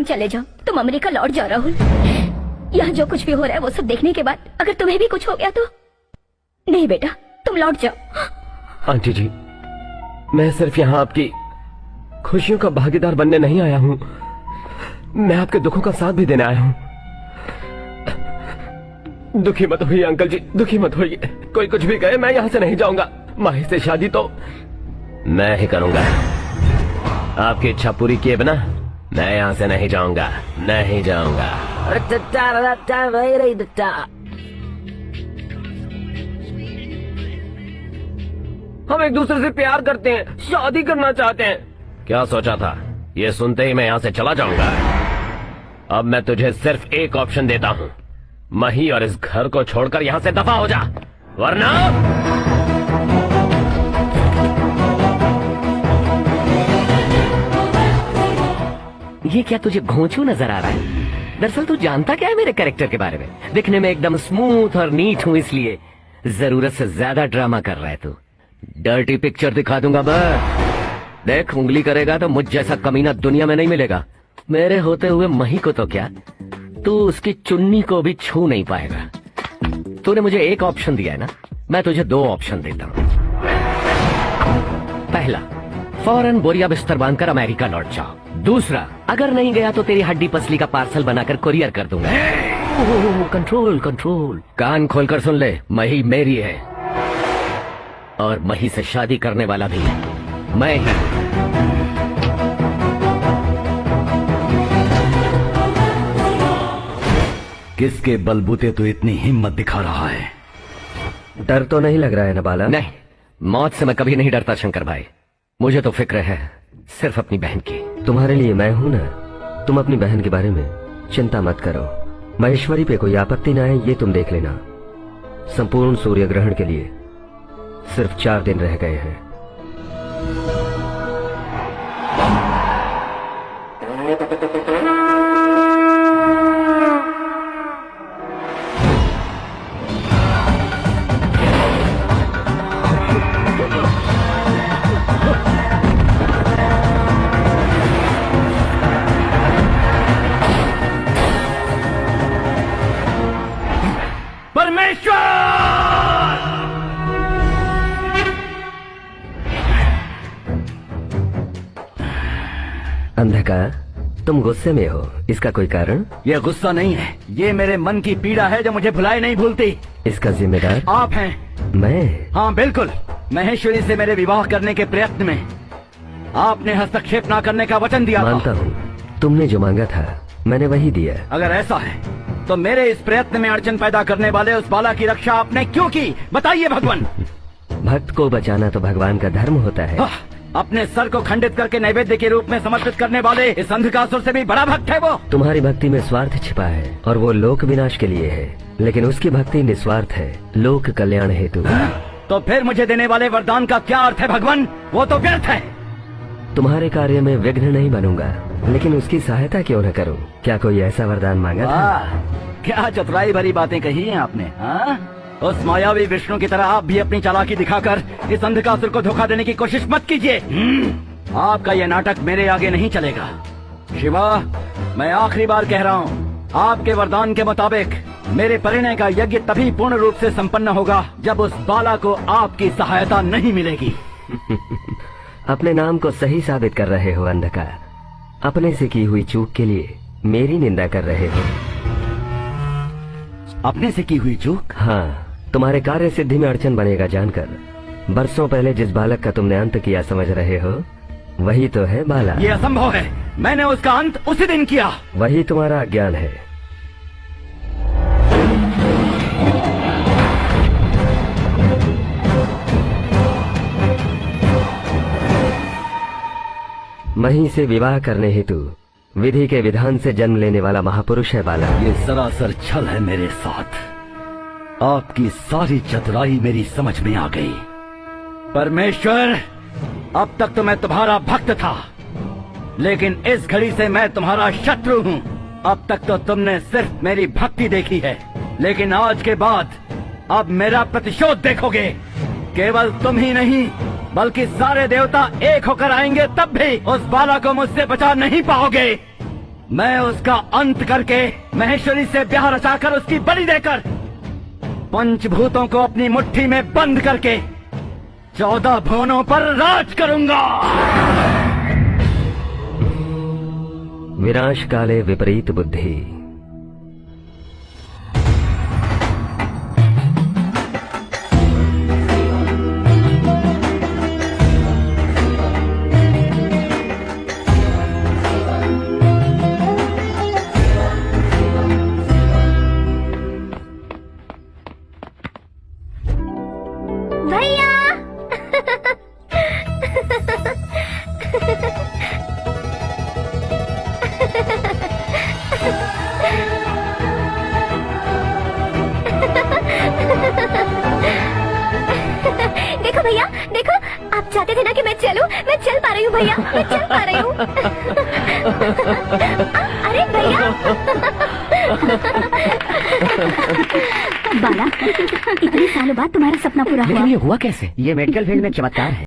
चले जाओ, तुम अमेरिका लौट जाओ राहुल। यहाँ जो कुछ भी हो रहा है वो सब देखने के बाद अगर तुम्हें भी कुछ हो गया तो। नहीं बेटा, तुम लौट जाओ। आंटी जी, मैं सिर्फ यहाँ आपकी खुशियों का भागीदार बनने नहीं आया हूँ, मैं आपके दुखों का साथ भी देने आया हूँ। दुखी मत होइए अंकल जी, दुखी मत होइए। कोई कुछ भी कहे, मैं यहाँ से नहीं जाऊंगा। माही से शादी तो मैं ही करूंगा। आपकी इच्छा पूरी किए बिना मैं यहाँ से नहीं जाऊंगा, नहीं जाऊंगा। हम एक दूसरे से प्यार करते हैं, शादी करना चाहते हैं। क्या सोचा था? ये सुनते ही मैं यहाँ से चला जाऊंगा? अब मैं तुझे सिर्फ एक ऑप्शन देता हूँ, मही और इस घर को छोड़कर यहाँ से दफा हो जा, वरना ये क्या तुझे घोंचू नजर आ रहा है? दरअसल तू जानता क्या है मेरे कैरेक्टर के बारे में? दिखने में एकदम स्मूथ और नीट हूँ, इसलिए जरूरत से ज्यादा ड्रामा कर रहा है तू। डर्टी पिक्चर दिखा दूंगा बस। देख, उंगली करेगा तो मुझ जैसा कमीना दुनिया में नहीं मिलेगा। मेरे होते हुए मही को तो क्या, तू उसकी चुन्नी को भी छू नहीं पाएगा। तूने मुझे एक ऑप्शन दिया है ना, मैं तुझे दो ऑप्शन देता हूँ। पहला, फौरन बोरिया बिस्तर बांधकर अमेरिका लौट जाओ। दूसरा, अगर नहीं गया तो तेरी हड्डी पसली का पार्सल बनाकर कुरियर कर दूंगा। कंट्रोल कंट्रोल, कान खोलकर सुन ले, मही मेरी है और मही से शादी करने वाला भी मैं ही। किसके बलबूते तो इतनी हिम्मत दिखा रहा है? डर तो नहीं लग रहा है ना बाला? नहीं, मौत से मैं कभी नहीं डरता शंकर भाई। मुझे तो फिक्र है सिर्फ अपनी बहन की। तुम्हारे लिए मैं हूं ना, तुम अपनी बहन के बारे में चिंता मत करो। महेश्वरी पे कोई आपत्ति ना है, ये तुम देख लेना। संपूर्ण सूर्य ग्रहण के लिए सिर्फ 4 दिन रह गए हैं। अंधकार, तुम गुस्से में हो, इसका कोई कारण? ये गुस्सा नहीं है, ये मेरे मन की पीड़ा है जो मुझे भुलाए नहीं भूलती। इसका जिम्मेदार आप हैं। मैं? हाँ बिल्कुल। महेश्वरी से मेरे विवाह करने के प्रयत्न में आपने हस्तक्षेप न करने का वचन दिया। मानता हूँ, तुमने जो मांगा था मैंने वही दिया। अगर ऐसा है तो मेरे इस प्रयत्न में अड़चन पैदा करने वाले उस बाला की रक्षा आपने क्यों की? बताइए भगवान। भक्त को बचाना तो भगवान का धर्म होता है। अपने सर को खंडित करके नैवेद्य के रूप में समर्पित करने वाले इस अंधकासुर से भी बड़ा भक्त है वो। तुम्हारी भक्ति में स्वार्थ छिपा है और वो लोक विनाश के लिए है, लेकिन उसकी भक्ति निस्वार्थ है, लोक कल्याण हेतु। तो फिर मुझे देने वाले वरदान का क्या अर्थ है भगवान? वो तो व्यर्थ है। तुम्हारे कार्य में विघ्न नहीं बनूंगा, लेकिन उसकी सहायता क्यों न करूं? क्या कोई ऐसा वरदान मांगा था? क्या चतुराई भरी बातें कही हैं आपने। उस मायावी विष्णु की तरह आप भी अपनी चालाकी दिखाकर इस अंधकासुर को धोखा देने की कोशिश मत कीजिए। आपका यह नाटक मेरे आगे नहीं चलेगा। शिवा, मैं आखिरी बार कह रहा हूँ, आपके वरदान के मुताबिक मेरे परिणय का यज्ञ तभी पूर्ण रूप से संपन्न होगा जब उस बाला को आपकी सहायता नहीं मिलेगी। अपने नाम को सही साबित कर रहे हो अंधकार। अपने से की हुई चूक के लिए मेरी निंदा कर रहे हो। अपने से की हुई चूक? हाँ, तुम्हारे कार्य सिद्धि में अड़चन बनेगा जानकर बरसों पहले जिस बालक का तुमने अंत किया समझ रहे हो, वही तो है बाला। ये असंभव है, मैंने उसका अंत उसी दिन किया। वही तुम्हारा अज्ञान है। मही से विवाह करने हेतु विधि के विधान से जन्म लेने वाला महापुरुष है बाला। ये सरासर छल है मेरे साथ। आपकी सारी चतुराई मेरी समझ में आ गई। परमेश्वर, अब तक तो मैं तुम्हारा भक्त था, लेकिन इस घड़ी से मैं तुम्हारा शत्रु हूँ। अब तक तो तुमने सिर्फ मेरी भक्ति देखी है, लेकिन आज के बाद अब मेरा प्रतिशोध देखोगे। केवल तुम ही नहीं बल्कि सारे देवता एक होकर आएंगे, तब भी उस बाला को मुझसे बचा नहीं पाओगे। मैं उसका अंत करके महेश्वरी से ब्याह रचाकर उसकी बलि देकर पंचभूतों को अपनी मुट्ठी में बंद करके 14 भुवनों पर राज करूंगा। विनाश काले विपरीत बुद्धि। भैया देखो भैया, देखो, आप चाहते थे ना कि मैं चलूं, मैं चल पा रही हूँ भैया, मैं चल पा रही हूँ। अरे भैया। बाला, इतने सालों बाद तुम्हारा सपना पूरा हुआ। लेकिन ये हुआ कैसे? ये मेडिकल फील्ड में चमत्कार है।